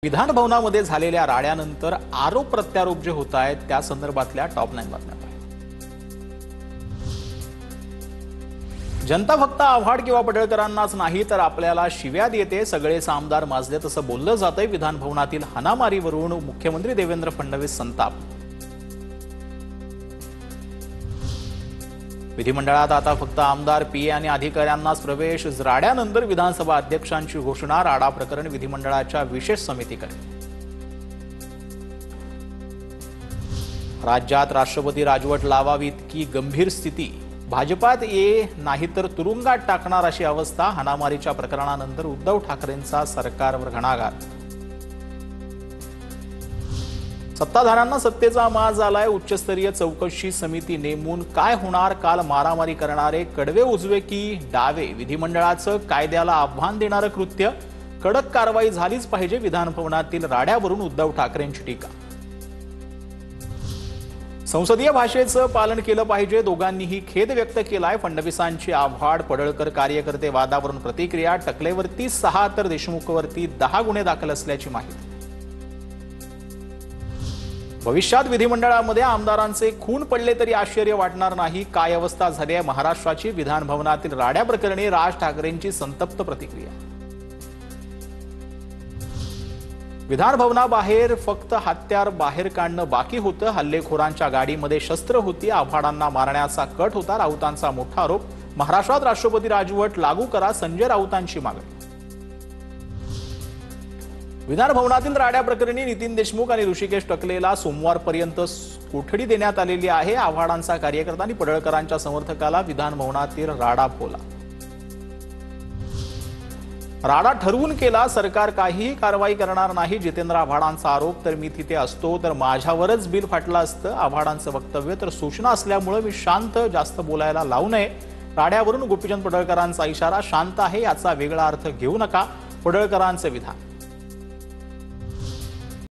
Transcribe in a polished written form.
विधान भवनामध्ये झालेल्या राड्यानंतर आरोप प्रत्यारोप जे होत आहेत त्या संदर्भातल्या टॉप 9 बातम्या. जनता फक्त आव्हाड किंवा पडळकरांनाच नाही तर आपल्याला शिव्या देते, सगळेच आमदार माजले तसं बोललं जातंय. विधान भवनातील हाणामारीवरून मुख्यमंत्री देवेंद्र फडणवीस संताप. विधिमंडळात आता फक्त आमदार पीए आणि अधिकाऱ्यांनाच प्रवेश. राड्यानंतर विधानसभा अध्यक्षांची घोषणा. राडा प्रकरण विधिमंडळाच्या विशेष समितीकडे. राज्यात राष्ट्रपती राजवट लावावी इतकी गंभीर स्थिती. भाजपात ये नाहीतर तुरुंगात टाकणार अशी अवस्था. हाणामारीच्या प्रकरणानंतर उद्धव ठाकरेंचा सरकारवर घणाघात. सत्ताधाऱ्यांना सत्तेचा माज आलाय. उच्चस्तरीय चौकशी समिती नेमून काय होणार? काल मारामारी करणारे कडवे उजवे की डावे? विधिमंडळाचं कायद्याला आव्हान देणारं कृत्य. कडक कारवाई झालीच पाहिजे. विधान भवनातील राड्यावरून उद्धव ठाकरेंची टीका. संसदीय भाषेचं पालन केलं पाहिजे. दोघांनीही खेद व्यक्त केलाय. फडणवीसांची आव्हाड पडळकर कार्यकर्ते वादावरून प्रतिक्रिया. टकलेवरती 6 तर देशमुखवरती 10 गुन्हे दाखल असल्याची माहिती. भविष्यात विधिमंडळामध्ये आमदारांचे खून पडले तरी आश्चर्य वाटणार नाही. काय अवस्था झाली आहे महाराष्ट्राची? विधान भवनातील राड्या प्रकरणी राज ठाकरेंची संतप्त प्रतिक्रिया. विधान भवनाबाहेर फक्त हत्यार बाहेर काढणं बाकी होतं. हल्लेखोरांच्या गाडीमध्ये शस्त्र होती. आव्हाडांना मारण्याचा कट होता. राऊतांचा मोठा आरोप. महाराष्ट्रात राष्ट्रपती राजवट लागू करा, संजय राऊतांची मागणी. विधान भवनातील राड्या प्रकरणी नितीन देशमुख आणि ऋषिकेश टकलेला सोमवारपर्यंत कोठडी देण्यात आलेली आहे. आव्हाडांचा कार्यकर्ता आणि पडळकरांच्या समर्थकाला विधान भवनातील राडा फोला. राडा ठरवून केला. सरकार काहीही कारवाई करणार नाही. जितेंद्र आव्हाडांचा आरोप. तर मी तिथे असतो तर माझ्यावरच बिल फाटलं असतं. आव्हाडांचं वक्तव्य. तर सूचना असल्यामुळे मी शांत, जास्त बोलायला लावू नये. राड्यावरून गोपीचंद पडळकरांचा इशारा. शांत आहे याचा वेगळा अर्थ घेऊ नका. पडळकरांचे विधान.